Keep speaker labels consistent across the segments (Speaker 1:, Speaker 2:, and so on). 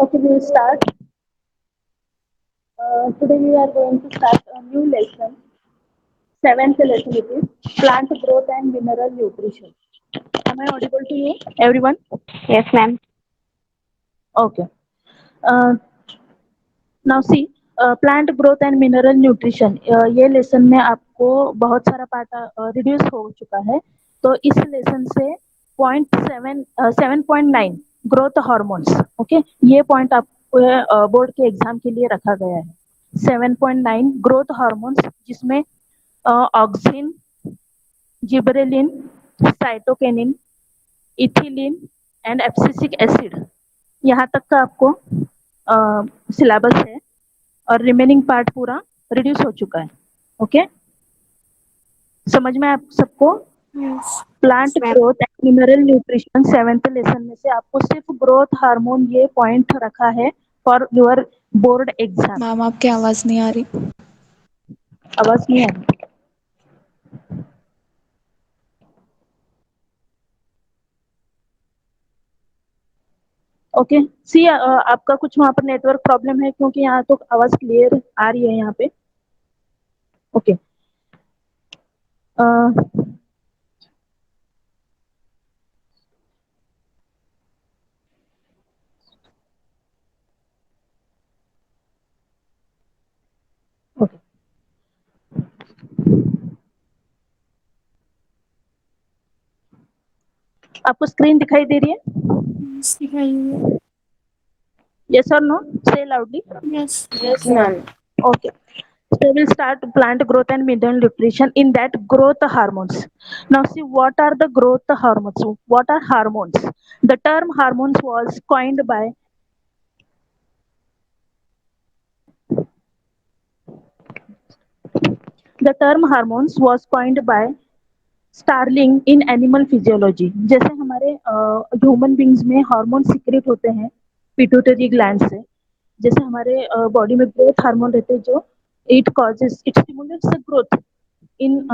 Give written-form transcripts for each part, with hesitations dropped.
Speaker 1: Okay, we will start. Today we are going to start a new lesson, seventh lesson it is plant growth and mineral nutrition. Am I audible to you, everyone?
Speaker 2: Yes, ma'am.
Speaker 1: Okay. Uh, Now see, plant growth and mineral nutrition, ये lesson में आपको बहुत सारा part reduce हो चुका है। तो इस लेसन से 7.9 ग्रोथ हार्मोन्स, ओके, ये पॉइंट आपको बोर्ड के एग्जाम के लिए रखा गया है। 7.9 ग्रोथ हार्मोन्स, जिसमें auxin, gibberellin, cytokinin, ethylene and abscisic acid, यहाँ तक का आपको सिलेबस है और रिमेनिंग पार्ट पूरा रिड्यूस हो चुका है। ओके, समझ में आप सबको?
Speaker 2: Yes.
Speaker 1: Plant
Speaker 2: ma'am,
Speaker 1: growth and mineral nutrition seventh lesson में से आपको सिर्फ ग्रोथ हार्मोन ये पॉइंट रखा है for your board exam.
Speaker 3: Ma'am आपकी आवाज नहीं आ रही।
Speaker 1: आवाज नहीं आ रही? ओके, सी, आपका कुछ वहां पर नेटवर्क प्रॉब्लम है, क्योंकि यहाँ तो आवाज क्लियर आ रही है यहाँ पे। ओके, ओके, आपको स्क्रीन दिखाई दे रही है?
Speaker 3: सिखाइए।
Speaker 1: Yes or no? Say loudly.
Speaker 3: Yes.
Speaker 2: yes, ma'am.
Speaker 1: Okay. So we'll start plant growth and mineral nutrition in that growth hormones. Now see, what are the growth hormones? What are hormones? The term hormones was coined by the term hormones was coined by Starling in animal physiology. जैसे हमारे human beings में hormone secrete होते हैं pituitary gland से, जैसे हमारे body में growth hormone रहते हैं जो it stimulates the growth in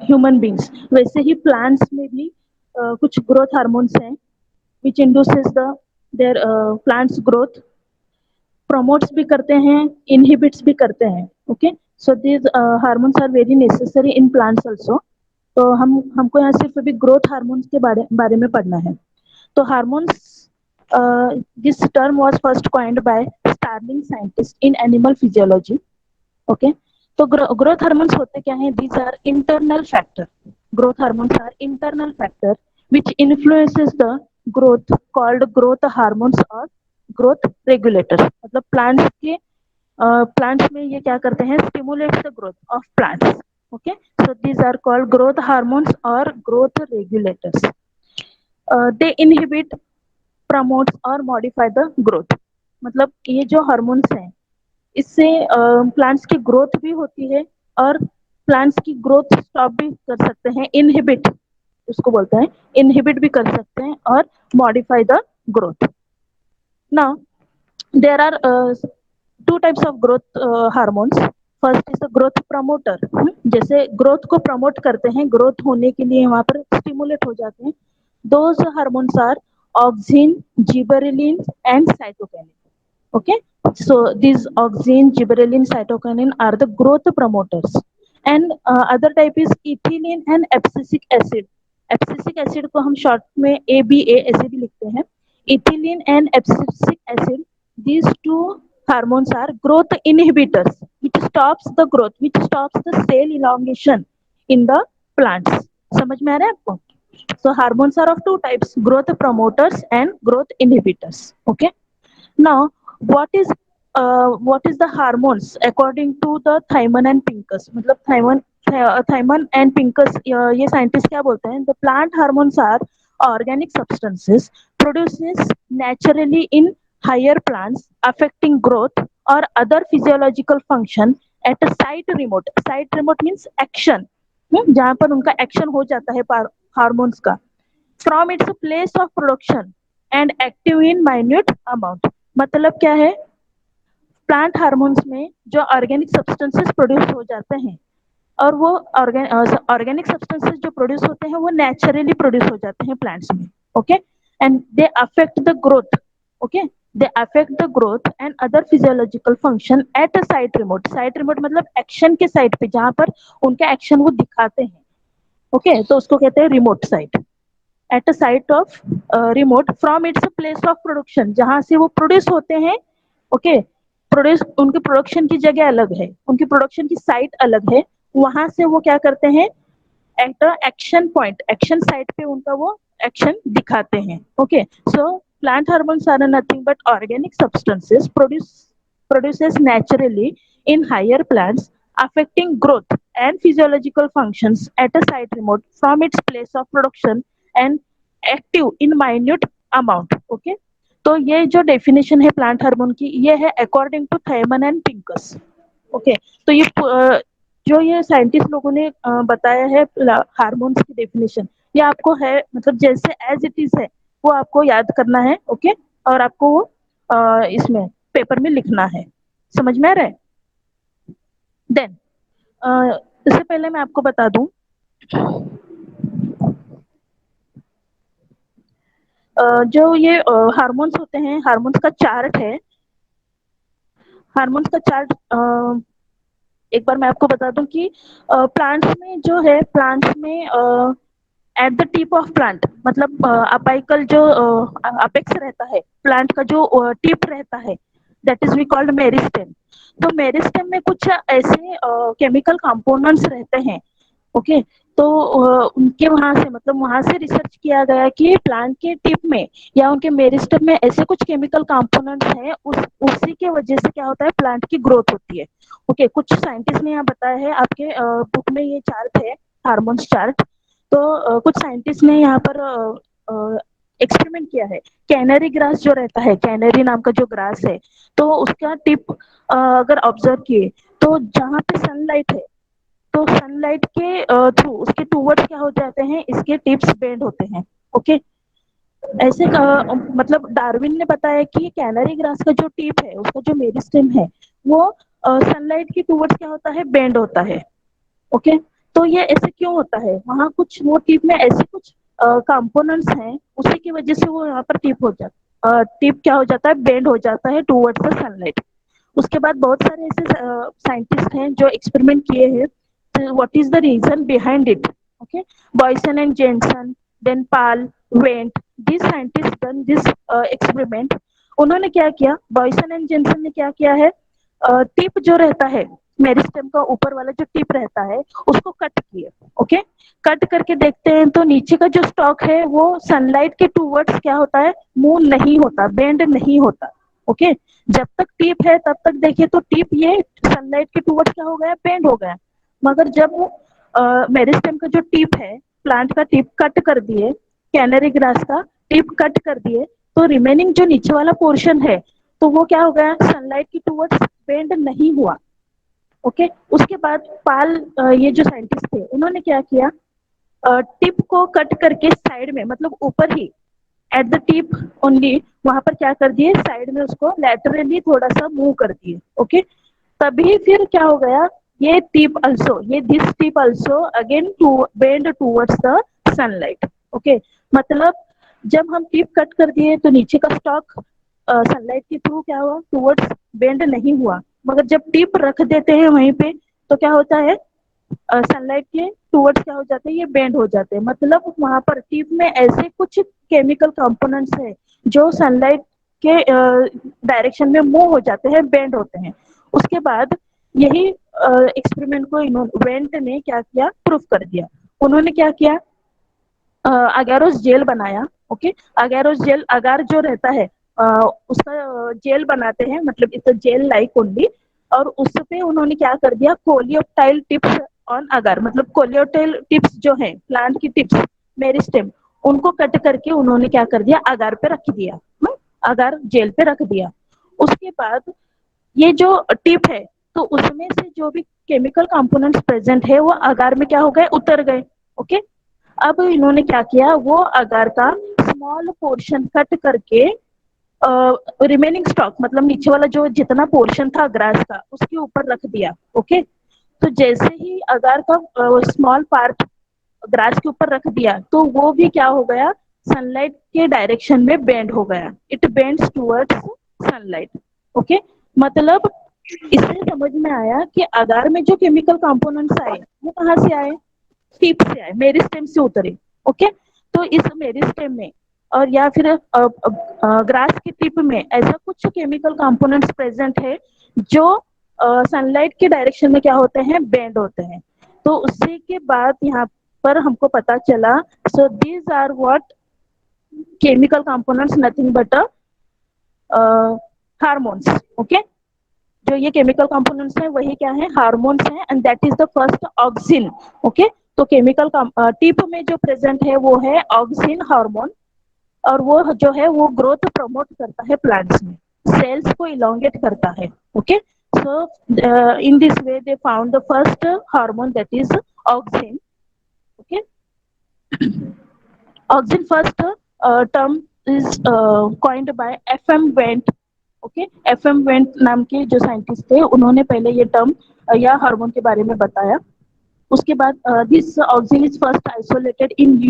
Speaker 1: human beings, वैसे ही प्लांट्स में भी कुछ ग्रोथ हार्मोन्स हैं which induces the their plants growth, promotes भी करते हैं, इनहिबिट्स भी करते हैं। Okay, so these hormones are very necessary in plants also. तो हमको यहाँ सिर्फ अभी ग्रोथ हार्मोन्स के बारे में पढ़ना है। तो hormones, this term was first coined by Starling scientist in animal physiology. Okay, तो ग्रोथ हार्मोन्स होते क्या हैं? These are internal factor. Growth hormones are internal factor which influences the growth, called growth hormones और growth regulator. मतलब plants में ये क्या करते हैं? Stimulates the growth of plants. Okay, so these are called growth hormones और growth regulators. They inhibit, promotes और modify the growth. मतलब ये जो हार्मोन्स हैं, इससे प्लांट्स की ग्रोथ भी होती है और प्लांट्स की ग्रोथ स्टॉप भी कर सकते हैं, इनहिबिट उसको बोलते हैं, इनहिबिट भी कर सकते हैं और modify the growth. Now there are two types of growth hormones. First is the growth promoter, जैसे ग्रोथ को प्रमोट करते हैं, ग्रोथ होने के लिए वहां पर स्टिमुलेट हो जाते हैं। those hormones are auxin, gibberellin and cytokinin. Okay, so these auxin, gibberellin, cytokinin are the growth promoters. And other type is ethylene and abscisic acid. Abscisic acid को हम शॉर्ट में ABA ऐसे भी लिखते हैं। ethylene and abscisic acid, these two hormones are growth inhibitors which stops the growth, which stops the cell elongation in the plants. समझ में आ रहा है आपको? So hormones are of two types, growth promoters and growth inhibitors. Okay, now what is the hormones according to the Thyman and Pincus? मतलब Thyman and Pincus, ये scientist क्या बोलते हैं? The plant hormones are organic substances produces naturally in higher plants affecting growth or other physiological function at a site remote. Site remote means action, जहाँ पर उनका action हो जाता है हार्मोन्स का, from its place of production and active in minute amount. मतलब क्या है? प्लांट हार्मोन्स में जो ऑर्गेनिक सब्सटेंसेस प्रोड्यूस हो जाते हैं, और वो ऑर्गेनिक सब्सटेंसेस जो प्रोड्यूस होते हैं वो नेचुरली प्रोड्यूस हो जाते हैं प्लांट्स में। Okay, and they affect the growth. Okay, they affect the growth and other physiological function at a site remote. Site remote मतलब एक्शन के साइट पे, जहां पर उनका एक्शन वो दिखाते हैं। ओके, तो उसको कहते हैं remote site. At a site of remote from its place of production, जहां से वो प्रोड्यूस होते हैं। ओके, प्रोड्यूस, उनके प्रोडक्शन की जगह अलग है, उनकी प्रोडक्शन की साइट अलग है। वहां से वो क्या करते हैं, at action point, action site पे उनका वो एक्शन दिखाते हैं। Okay, so plant hormones are nothing but organic substances produces naturally in higher plants, affecting growth and physiological functions at a site remote from its place of production and active in minute amount. Okay, तो ये जो definition है plant hormone की, ये है according to Thimann and Pincus. Okay, तो ये जो ये साइंटिस्ट लोगों ने बताया है हार्मोन्स की डेफिनेशन, ये आपको है मतलब जैसे एज इट इज है वो आपको याद करना है। ओके, और आपको वो इसमें पेपर में लिखना है। समझ में आ रहा है? देन इससे पहले मैं आपको बता दूं, जो ये हार्मोन्स होते हैं, हार्मोन्स का चार्ट है। हार्मोन्स का चार्ट एक बार मैं आपको बता दूं कि प्लांट्स में जो है, प्लांट्स में at the tip of plant, मतलब अपाइकल जो अपेक्स रहता है, प्लांट का जो टिप रहता है, that is we called meristem. तो मेरिस्टेम में कुछ ऐसे केमिकल कंपोनेंट्स रहते हैं। ओके, तो उनके वहां से, मतलब वहां से रिसर्च किया गया कि प्लांट के टिप में या उनके मेरिस्टेम में ऐसे कुछ केमिकल कंपोनेंट्स हैं, उसी के वजह से क्या होता है, प्लांट की ग्रोथ होती है। ओके, कुछ साइंटिस्ट ने यहाँ बताया है, आपके बुक में ये चार्ट है, हार्मोन्स चार्ट। तो कुछ साइंटिस्ट ने यहाँ पर एक्सपेरिमेंट किया है। कैनरी ग्रास जो रहता है, कैनरी नाम का जो ग्रास है, तो उसका टिप अगर ऑब्जर्व किए, तो जहाँ पे सनलाइट है, तो सनलाइट के थ्रू उसके टूवर्ड्स क्या हो जाते हैं, इसके टिप्स बेंड होते हैं। ओके, ऐसे मतलब डार्विन ने बताया कि कैनरी ग्रास का जो टिप है, उसका जो मेरिस्टेम है, वो सनलाइट के टूवर्ड्स क्या होता है, बेंड होता है। ओके, तो ये ऐसे क्यों होता है, वहां कुछ वो टिप में ऐसे कुछ कंपोनेंट्स हैं, उसी की वजह से वो यहाँ पर टिप हो जाता, टिप क्या हो जाता है, बेंड हो जाता है टूवर्ड्स द सनलाइट। उसके बाद बहुत सारे ऐसे साइंटिस्ट हैं जो एक्सपेरिमेंट किए हैं, what is the reason behind it. Okay, Boysen and Jensen, then Paal, went, this scientist done this experiment. उन्होंने क्या किया, बॉयसन एंड जेनसन ने क्या किया है, टिप जो रहता है, मेरिस्टेम का ऊपर वाला जो टिप रहता है, उसको कट किए। ओके, कट करके देखते हैं तो नीचे का जो स्टॉक है वो सनलाइट के टूवर्ड्स क्या होता है, मूव नहीं होता, बेंड नहीं होता। ओके, जब तक टिप है तब तक देखिए तो टिप ये सनलाइट के टूवर्ड्स क्या हो गया, बेंड हो गया। मगर जब मेरिस्टेम का जो टिप है, प्लांट का टिप कट कर दिए, कैनरी ग्रास का टिप कट कर दिए, तो रिमेनिंग जो नीचे वाला पोर्शन है, तो वो क्या हो गया, सनलाइट की टूवर्ड्स बेंड नहीं हुआ। ओके, उसके बाद पाल, ये जो साइंटिस्ट थे, उन्होंने क्या किया, टिप को कट करके साइड में, मतलब ऊपर ही, एट द टिप ओनली, वहां पर क्या कर दिए, साइड में उसको लैटरली थोड़ा सा मूव कर दिए। ओके, तभी फिर क्या हो गया, ये टिप अल्सो, ये this tip also again to bend towards the sunlight. Okay, मतलब जब हम टिप कट कर दिए तो नीचे का स्टॉक सनलाइट के थ्रू क्या हुआ, टूवर्ड्स बेंड नहीं हुआ। मगर जब टिप रख देते हैं वहीं पे, तो क्या होता है, सनलाइट के टूवर्ड्स क्या हो जाते हैं, ये बेंड हो जाते हैं। मतलब वहां पर टिप में ऐसे कुछ केमिकल कंपोनेंट्स है जो सनलाइट के डायरेक्शन में मूव हो जाते हैं, बेंड होते हैं। उसके बाद यही एक्सपेरिमेंट को इन्होंने, वेंट ने क्या किया, प्रूफ कर दिया। उन्होंने क्या किया, अगारोस जेल बनाया। ओके, अगारोस जेल, अगार जो रहता है उसका जेल बनाते हैं, मतलब इट्स जेल लाइक ओनली। और उस पे उन्होंने क्या कर दिया, कोलियोप्टाइल टिप्स ऑन अगार, मतलब कोलियोटाइल टिप्स जो है, प्लांट की टिप्स, मेरिस्टेम, उनको कट करके उन्होंने क्या कर दिया, अगार पे रख दिया। अगार जेल पे रख दिया। उसके बाद ये जो टिप है, तो उसमें से जो भी केमिकल कंपोनेंट्स प्रेजेंट है वो अगार में क्या हो गए, उतर गए। ओके, अब इन्होंने क्या किया, वो अगार का स्मॉल पोर्शन कट करके रिमेनिंग स्टॉक, मतलब नीचे वाला जो जितना पोर्शन था ग्रास का, उसके ऊपर रख दिया। ओके, तो जैसे ही अगार का स्मॉल पार्ट ग्रास के ऊपर रख दिया, तो वो भी क्या हो गया, सनलाइट के डायरेक्शन में बेंड हो गया, it bends towards sunlight. Okay, मतलब इससे समझ में आया कि आधार में जो केमिकल कंपोनेंट्स आए वो कहाँ से आए, टिप से आए, मेरिस्टेम से उतरे। ओके, तो इस मेरिस्टेम में और या फिर ग्रास की टिप में ऐसा कुछ केमिकल कंपोनेंट्स प्रेजेंट है जो सनलाइट के डायरेक्शन में क्या होते हैं, बेंड होते हैं। तो उसी के बाद यहाँ पर हमको पता चला, so these are what chemical components, nothing but hormones. Okay, जो ये केमिकल कंपोनेंट्स हैं वही क्या है, हार्मोन्स हैं, and that is the first auxin. Okay, तो केमिकल टिप में जो प्रेजेंट है वो है ऑक्सिन हार्मोन, और वो जो है वो ग्रोथ प्रमोट करता है प्लांट्स में, सेल्स को इलोंगेट करता है। Okay, so in this way they found the first hormone that is auxin. Okay, auxin first term is coined by FM went. Okay, FM went नाम के जो साइंटिस्ट थे उन्होंने पहले ये टर्म या हार्मोन के बारे में बताया। उसके बाद this auxin is first isolated in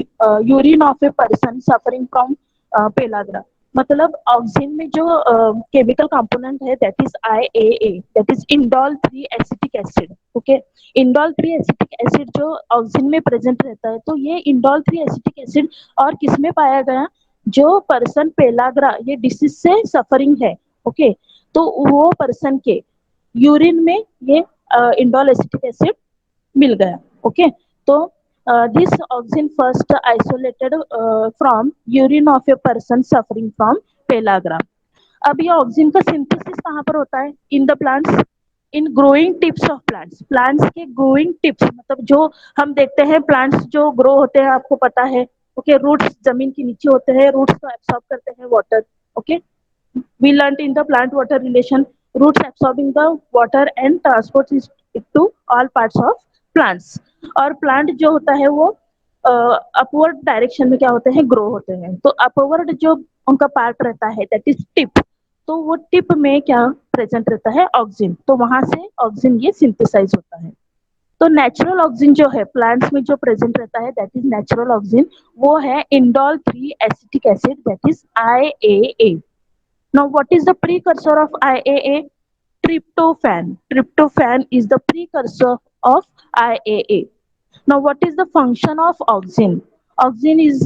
Speaker 1: urine of a person suffering from pellagra. मतलब ऑक्सिन में जो केमिकल कंपोनेंट है that is IAA, that is indole 3 acetic acid. Okay, indole 3 acetic acid जो ऑक्सिन में प्रेजेंट रहता है, तो ये इंडोल 3 एसिटिक एसिड और किसमें पाया गया, जो पर्सन पेलाग्रा ये डिसीज से सफरिंग है। ओके, तो वो पर्सन के यूरिन में ये इंडोल एसिटिक एसिड मिल गया। ओके, तो this auxin first isolated from urine of a person suffering from pellagra. अब ये ऑक्सिन का सिंथेसिस कहाँ पर होता है, इन the plants, in growing tips of plants. Plants के ग्रोइंग टिप्स मतलब जो हम देखते हैं प्लांट्स जो ग्रो होते हैं, आपको पता है। ओके, रूट्स जमीन के नीचे होते हैं, रूट्स तो एब्सॉर्ब करते हैं water. Okay, we learnt in the plant water relation, roots absorbing the water and transport it to all parts of plants। और प्लांट जो होता है वो अपवर्ड डायरेक्शन में क्या होते हैं, ग्रो होते हैं। तो अपवर्ड जो उनका पार्ट रहता है दैट इज टिप, तो वो टिप में क्या प्रेजेंट रहता है, ऑक्सिन। तो वहां से ऑक्सिन ये सिंथेसाइज होता है। तो नेचुरल ऑक्सिन जो है प्लांट्स में जो प्रेजेंट रहता है दैट इज नेचुरल ऑक्सिन, वो है indole 3 acetic acid that is IAA। Now, what is the precursor of IAA? Tryptophan. Tryptophan is the precursor of IAA. Now, what is the function of auxin? Auxin is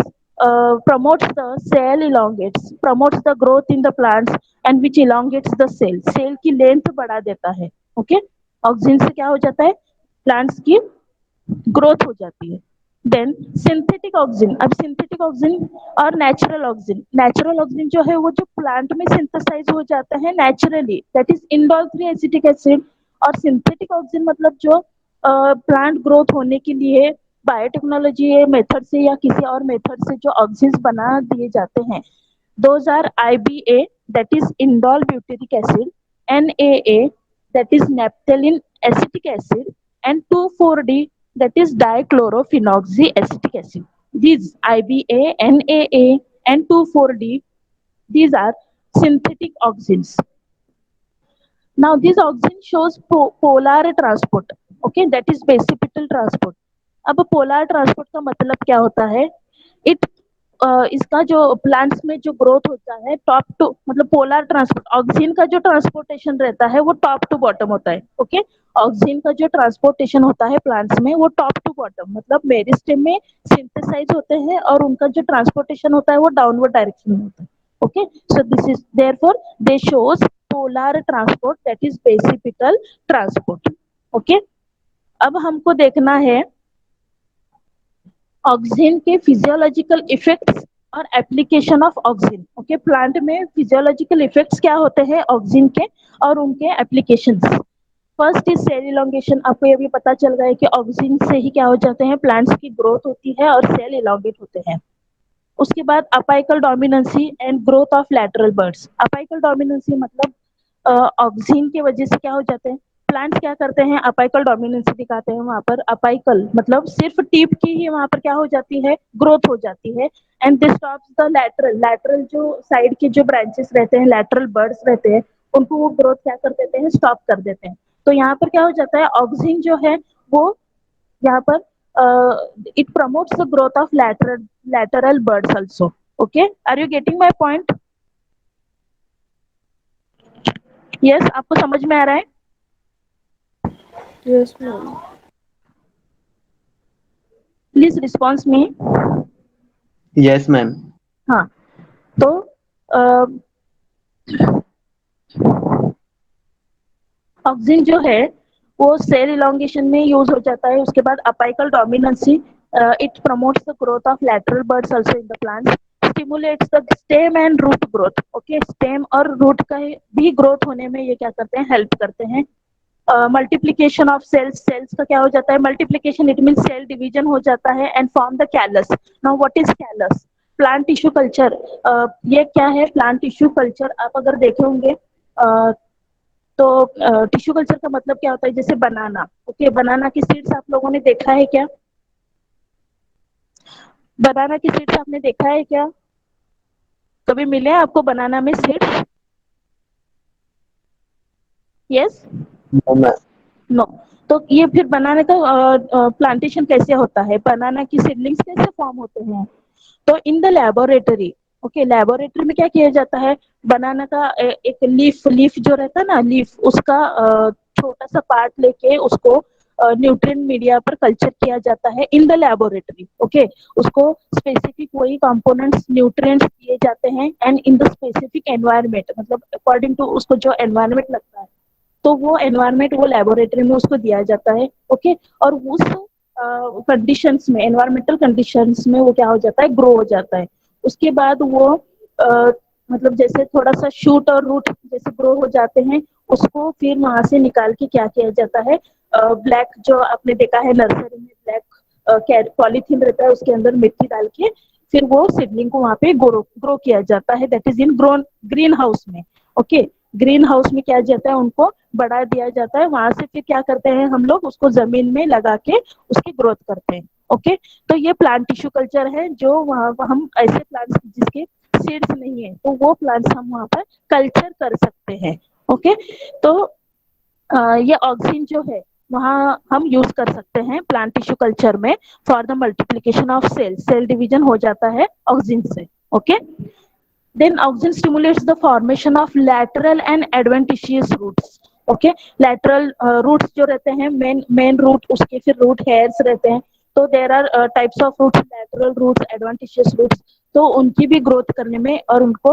Speaker 1: promotes the cell elongates, promotes the growth in the plants, and which elongates the cell. Cell की length बढ़ा देता है। Okay? Auxin से क्या हो जाता है, plants की ग्रोथ हो जाती है। देन सिंथेटिक ऑक्सिन, अब सिंथेटिक ऑक्सिन और नेचुरल ऑक्सिन जो है वो जो प्लांट में सिंथेसाइज हो जाता है naturally that is indole 3 acetic acid. और सिंथेटिक ऑक्सिन मतलब जो प्लांट ग्रोथ होने के लिए बायोटेक्नोलॉजी मेथड से या किसी और मेथड से जो ऑक्सिन बना दिए जाते हैं, those are IBA that is indole butyric acid, NAA that is naphthalene acetic acid, and 2,4-D that is dichlorophenoxyacetic acid. These IBA, NAA and 2,4-D, these are synthetic oxins. Now this oxin shows polar transport, okay, that is basipital transport। अब polar transport का मतलब क्या होता है, it इसका जो plants में जो ग्रोथ होता है टॉप टू, मतलब पोलर ट्रांसपोर्ट, ऑक्सिन का जो ट्रांसपोर्टेशन रहता है वो टॉप टू बॉटम होता है। ओके, ऑक्सिन का जो ट्रांसपोर्टेशन होता है प्लांट्स में वो टॉप टू बॉटम, मतलब मेरिस्टेम में सिंथेसाइज होते हैं और उनका जो ट्रांसपोर्टेशन होता है वो डाउनवर्ड डायरेक्शन में होता है। Okay, so this is therefore they shows polar transport that is basipetal transport. Okay, अब हमको देखना है ऑक्सिन के फिजियोलॉजिकल इफेक्ट्स और application of auxin. Okay, plant में फिजियोलॉजिकल इफेक्ट्स क्या होते हैं ऑक्सिन के और उनके applications. First is cell elongation. आपको ये भी पता चल गया है कि ऑक्सिन से ही क्या हो जाते हैं, प्लांट्स की ग्रोथ होती है और सेल इलोंगेट होते हैं। उसके बाद apical dominancy and growth of lateral birds. Apical dominancy मतलब ऑक्सिन की वजह से क्या हो जाते हैं, प्लांट्स क्या करते हैं, अपाइकल डोमिनेंसी दिखाते हैं। वहां पर अपाइकल मतलब सिर्फ टिप की ही वहां पर क्या हो जाती है, ग्रोथ हो जाती है। And this stops the lateral, lateral जो साइड के जो ब्रांचेस रहते हैं, लैटरल बर्ड्स रहते हैं, उनको वो ग्रोथ क्या कर देते हैं, स्टॉप कर देते हैं। तो यहाँ पर क्या हो जाता है, ऑक्सिन जो है वो यहाँ पर it promotes the growth of lateral buds also। Okay, are you getting my point? Yes, आपको समझ में आ रहा है?
Speaker 2: Yes, ma'am.
Speaker 1: Please response me.
Speaker 4: Yes, ma'am.
Speaker 1: हाँ, तो ऑक्सिन जो है वो सेल इलोंगेशन में यूज हो जाता है। उसके बाद apical dominancy, it promotes the growth of lateral buds also in the plants, stimulates the stem and root growth. Okay, stem और रूट का भी ग्रोथ होने में ये क्या करते हैं, हेल्प करते हैं। मल्टीप्लीकेशन ऑफ सेल्स, सेल्स का क्या हो जाता है, multiplication, it mean cell division हो जाता है and form the callus. Now what is callus? Plant tissue culture. ये क्या है प्लांट टिश्यू कल्चर? आप अगर देखे होंगे तो टिश्यू कल्चर का मतलब क्या होता है, जैसे बनाना। ओके, बनाना की सीड्स आप लोगों ने देखा है क्या? बनाना की सीड्स आपने देखा है क्या? कभी मिले हैं आपको बनाना में seeds? Yes,
Speaker 4: No, ma'am.
Speaker 1: No. तो ये फिर बनाने का प्लांटेशन कैसे होता है, बनाना की सीडलिंग्स कैसे फॉर्म होते हैं? तो in the laboratory, okay, laboratory में क्या किया जाता है, बनाना का एक लीफ, लीफ जो रहता है ना, लीफ उसका छोटा सा पार्ट लेके उसको न्यूट्रिएंट मीडिया पर कल्चर किया जाता है इन द लेबोरेटरी। ओके, उसको स्पेसिफिक वही कंपोनेंट्स न्यूट्रिएंट्स दिए जाते हैं and in the specific environment, मतलब अकॉर्डिंग टू उसको जो एनवायरनमेंट लगता है, तो वो एनवायरनमेंट वो लेबोरेटरी में उसको दिया जाता है। ओके, और उस कंडीशंस में, एनवायरमेंटल कंडीशंस में वो क्या हो जाता है, ग्रो हो जाता है। उसके बाद वो मतलब जैसे थोड़ा सा शूट और रूट जैसे ग्रो हो जाते हैं, उसको फिर वहां से निकाल के क्या किया जाता है, ब्लैक जो आपने देखा है नर्सरी में, ब्लैक पॉलीथीन रहता है, उसके अंदर मिट्टी डाल के फिर वो सीडलिंग को वहां पे ग्रो ग्रो किया जाता है, that is in grown green house में। ओके, ग्रीन हाउस में क्या जाता है, उनको बढ़ा दिया जाता है, वहां से फिर क्या करते हैं हम लोग, उसको जमीन में लगा के उसकी ग्रोथ करते हैं। ओके, तो ये प्लांट टिश्यू कल्चर है, जो वहाँ हम ऐसे प्लांट्स जिसके सीड्स नहीं है तो वो प्लांट्स हम वहाँ पर कल्चर कर सकते हैं। ओके, तो ये ऑक्सिन जो है वहाँ हम यूज कर सकते हैं प्लांट टिश्यू कल्चर में for the multiplication of cell, cell division हो जाता है ऑक्सिन से। Okay, then auxin stimulates the formation of lateral and adventitious roots। Okay, lateral roots जो रहते हैं, मेन रूट, उसके फिर रूट हेयर्स रहते हैं, तो there are types of roots, lateral roots, adventitious roots, तो उनकी भी ग्रोथ करने में और उनको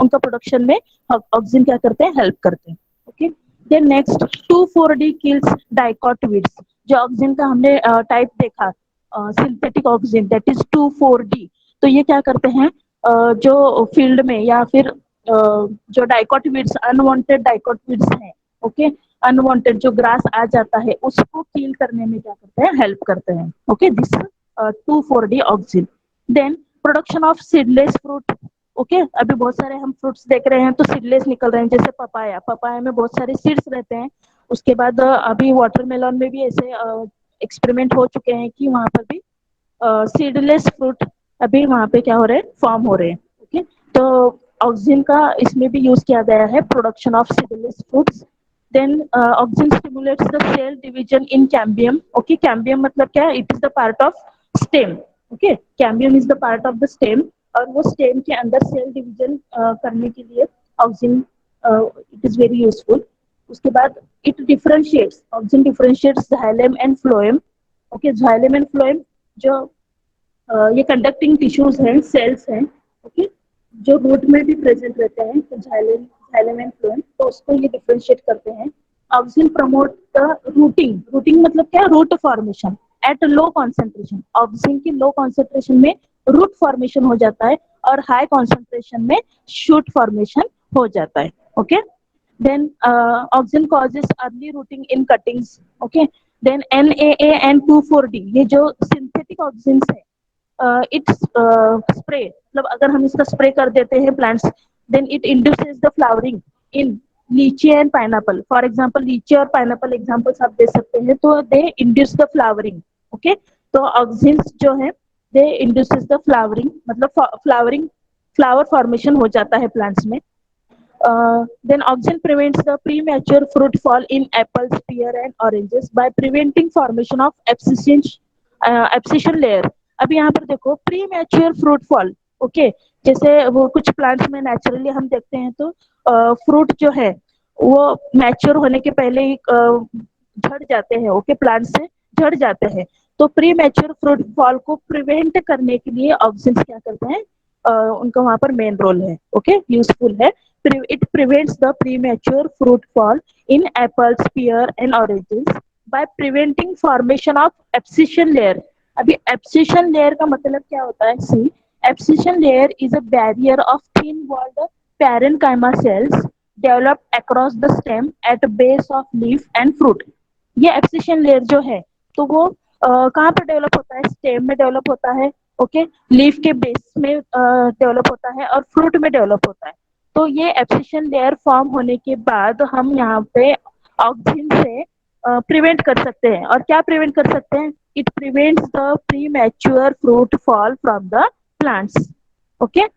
Speaker 1: उनका प्रोडक्शन में ऑक्सिन क्या करते हैं, हेल्प करते हैं। Okay, then next 2,4-D kills dicots. जो ऑक्सिन का हमने टाइप देखा, synthetic auxin, that is 2,4-D। तो ये क्या करते हैं, जो फील्ड में या फिर जो डाइकोटोइड्स, अनवांटेड डाइकोटोइड्स हैं, ओके, अनवांटेड जो ग्रास आ जाता है उसको किल करने में क्या करते हैं, हेल्प करते हैं। Okay, this 2,4-D auxin. Then production of seedless fruit. Okay, अभी बहुत सारे हम फ्रूट्स देख रहे हैं तो सीडलेस निकल रहे हैं, जैसे पपाया, पपाया में बहुत सारे सीड्स रहते हैं। उसके बाद अभी वाटरमेलन में भी ऐसे एक्सपेरिमेंट हो चुके हैं कि वहां पर भी सीडलेस फ्रूट अभी वहां पे क्या हो रहे हैं, फॉर्म हो रहे हैं। ओके, तो ऑक्सिन का इसमें भी यूज किया गया है, production of seedless fruits. Then auxin stimulates the cell division in cambium. Okay, cambium मतलब क्या है, it is the part of stem. Okay, cambium is the part of the stem, और वो स्टेम के अंदर सेल डिवीजन करने के लिए auxin it is very useful. उसके बाद it differentiates, auxin differentiates xylem and phloem. Okay, xylem and phloem जो ये कंडक्टिंग टिश्यूज हैं, सेल्स हैं, ओके, जो रूट में भी प्रेजेंट रहते हैं, तो जाइलम, जाइलम एंड फ्लोएम, तो उसको ये डिफरेंशिएट करते हैं। Auxin promote the rooting, rooting मतलब क्या, root formation at low concentration. Auxin की लो कॉन्सेंट्रेशन में रूट फॉर्मेशन हो जाता है और हाई कॉन्सेंट्रेशन में शूट फॉर्मेशन हो जाता है। Okay, then auxin causes early rooting in cuttings। okay, then NAA and 2,4-D ये जो synthetic auxins है, इट्स स्प्रे, मतलब अगर हम इसका स्प्रे कर देते हैं plants, then it induces the flowering in litchi and pineapple. For example लीची और पाइनएप्पल एग्जांपल्स आप दे सकते हैं, तो दे इंड्यूस द फ्लावरिंग। ओके, तो ऑक्सिन्स जो है दे इंड्यूसेस द फ्लावरिंग, मतलब फ्लावरिंग, फ्लावर फॉर्मेशन हो जाता है प्लांट्स में। Then auxin prevents the premature fruit fall in apples, pear and oranges by preventing formation of abscission layer। अब यहाँ पर देखो premature fruit fall, ओके, जैसे वो कुछ प्लांट्स में नेचुरली हम देखते हैं तो फ्रूट जो है वो मैच्योर होने के पहले ही झड़ जाते हैं, ओके, प्लांट से झड़ जाते हैं। तो प्री मैच्योर फ्रूट फॉल को प्रिवेंट करने के लिए ऑक्सिन्स क्या करते हैं, उनका वहां पर मेन रोल है, ओके, यूजफुल है। It prevents the premature fruit fall in apples, pear and oranges by preventing formation of abscission layer. अभी एब्सिशन लेयर का मतलब क्या होता है, see, abscission layer is a barrier of thin walled parenchyma cells developed across the stem at base of leaf and fruit। ये abscission layer जो है, तो वो कहाँ पर डेवलप होता है, स्टेम में डेवलप होता है, ओके, लीफ के बेस में डेवलप होता है और फ्रूट में डेवलप होता है। तो ये एब्सिशन लेयर फॉर्म होने के बाद हम यहाँ पे ऑक्सिन से प्रिवेंट कर सकते हैं। और क्या प्रिवेंट कर सकते हैं, it prevents the premature fruit fall from the plants, okay.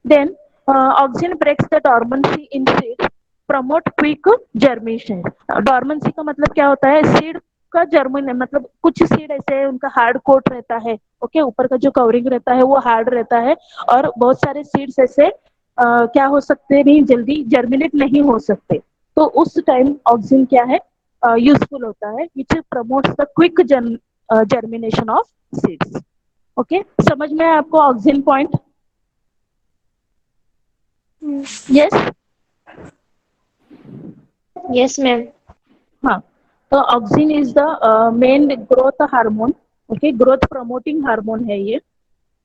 Speaker 1: Then auxin breaks the dormancy in seeds, promote quick germination. Dormancy का मतलब क्या होता है, सीड का जर्मिनेशन, मतलब कुछ सीड ऐसे है उनका हार्ड कोट रहता है, ओके, ऊपर का जो कवरिंग रहता है वो हार्ड रहता है, और बहुत सारे सीड्स ऐसे क्या हो सकते नहीं, जल्दी जर्मिनेट नहीं हो सकते। तो उस टाइम ऑक्सिन क्या है, यूजफुल होता है, which promotes the quick germination of seeds, okay. समझ में आया आपको auxin point? Yes.
Speaker 2: Yes, ma'am.
Speaker 1: हाँ, तो auxin is the main growth hormone, okay, growth promoting hormone है ये।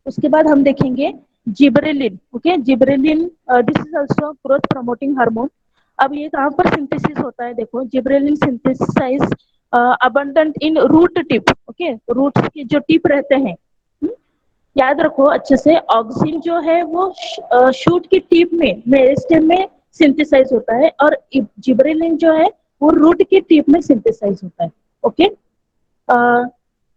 Speaker 1: उसके बाद हम देखेंगे gibberellin, okay, gibberellin this is also growth promoting hormone. अब ये कहाँ पर सिंथेसिस होता है, देखो, gibberellin synthesize abundant in root tip, okay, roots के जो टिप रहते हैं। याद रखो अच्छे से, ऑक्सिन जो है वो शूट की टिप में, मेरिस्टेम में सिंथेसाइज होता है, और जिब्रेलिन जो है वो रूट की टिप में सिंथेसाइज होता है, okay.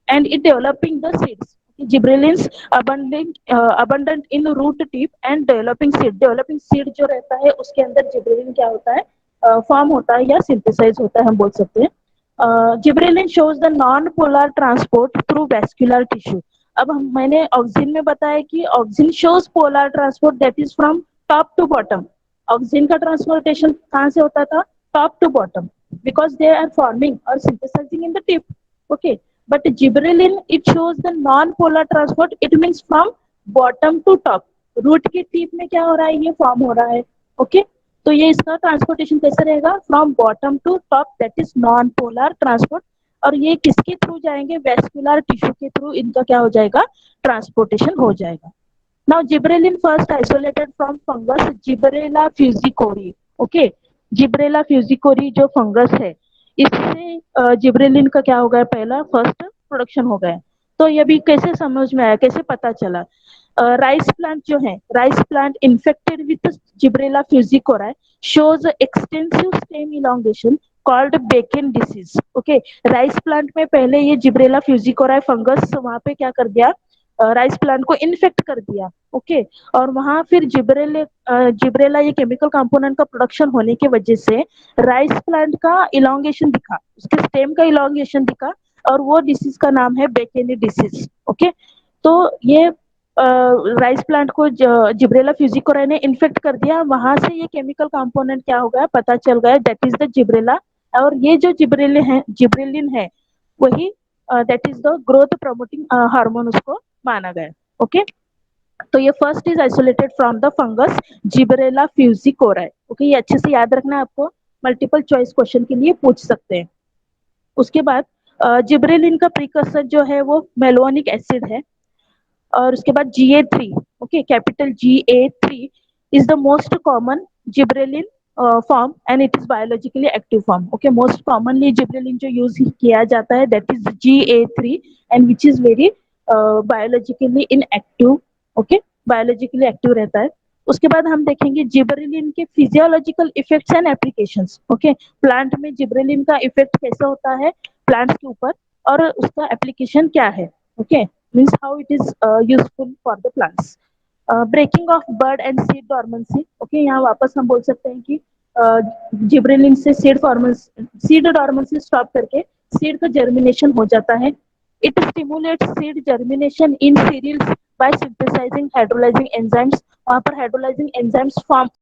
Speaker 1: And it developing the seeds, gibberellins abundant in root tip and developing seed, developing seed जो रहता है उसके अंदर जिब्रेलिन क्या होता है, फॉर्म होता है या सिंथेसाइज होता है, हम बोल सकते हैं। Gibberellin shows the non-polar transport through vascular tissue। अब मैंने ऑक्सिन में बताया कि auxin shows polar transport, that is from top to bottom. Auxin का ट्रांसपोर्टेशन कहाँ से होता था, top to bottom, because they are forming और synthesising in the tip, okay. But gibberellin it shows the non polar transport, it means from bottom to top, root की tip में क्या हो रहा है, ये फॉर्म हो रहा है, ओके। तो ये इसका ट्रांसपोर्टेशन कैसे रहेगा, from bottom to top, that is non polar transport. और ये किसके थ्रू जाएंगे, वेस्कुलर टिश्यू के थ्रू इनका क्या हो जाएगा, ट्रांसपोर्टेशन हो जाएगा। Now gibberellin first isolated from fungus Gibberella fujikuroi, okay, Gibberella fujikuroi जो फंगस है, इससे जिब्रेलिन का क्या हो गया, पहला फर्स्ट प्रोडक्शन हो गया। तो ये भी कैसे समझ में आया, कैसे पता चला, राइस प्लांट जो है, rice plant infected with Gibberella fujikuroi shows extensive stem elongation called bakanae disease, okay. Rice plant में पहले ये जिब्रेला फ्यूजिकोराई फंगस वहां पे क्या कर दिया, राइस प्लांट को इन्फेक्ट कर दिया, ओके। और वहां फिर जिब्रेला ये केमिकल कंपोनेंट का प्रोडक्शन होने की वजह से राइस प्लांट का इलोंगेशन दिखा, उसके स्टेम का इलोंगेशन दिखा, और वो डिसीज का नाम है बेकेनी डिसीज, ओके। तो ये राइस प्लांट को जिब्रेला फ्यूजिकोराई ने इन्फेक्ट कर दिया, वहां से ये केमिकल कंपोनेंट क्या हो गया, पता चल गया, दैट इज द जिब्रेला। और ये जो जिब्रेलिन है वही that is the growth promoting hormone उसको माना गया, ओके। तो ये first is isolated from the fungus Gibberella fujikuroi, okay, ये अच्छे से याद रखना है आपको, मल्टीपल चॉइस क्वेश्चन के लिए पूछ सकते हैं। उसके बाद जिब्रेलिन का प्रीकर्सर जो है वो मेलोनिक एसिड है, और उसके बाद GA3, okay, capital GA3 is the most common gibberellin form and it is biologically active form, okay. Most commonly gibberellin जो यूज किया जाता है that is GA3 and which is very biologically inactive, okay, biologically active रहता है। उसके बाद हम देखेंगे जिब्रेलिन के physiological effects and applications, okay. Plant में जिब्रेलिन का इफेक्ट कैसा होता है प्लांट के ऊपर, और उसका एप्लीकेशन क्या है, okay, means how it is useful for the plants। Breaking of bud and seed dormancy, okay, यहाँ वापस हम बोल सकते हैं कि जिब्रेलिन से सीड डॉर्मेंसी स्टॉप करके सीड का जर्मिनेशन हो जाता है। It stimulates seed germination in cereals by synthesizing hydrolyzing enzymes, वहां पर हाइड्रोलाइजिंग एंजाइम्स फॉर्म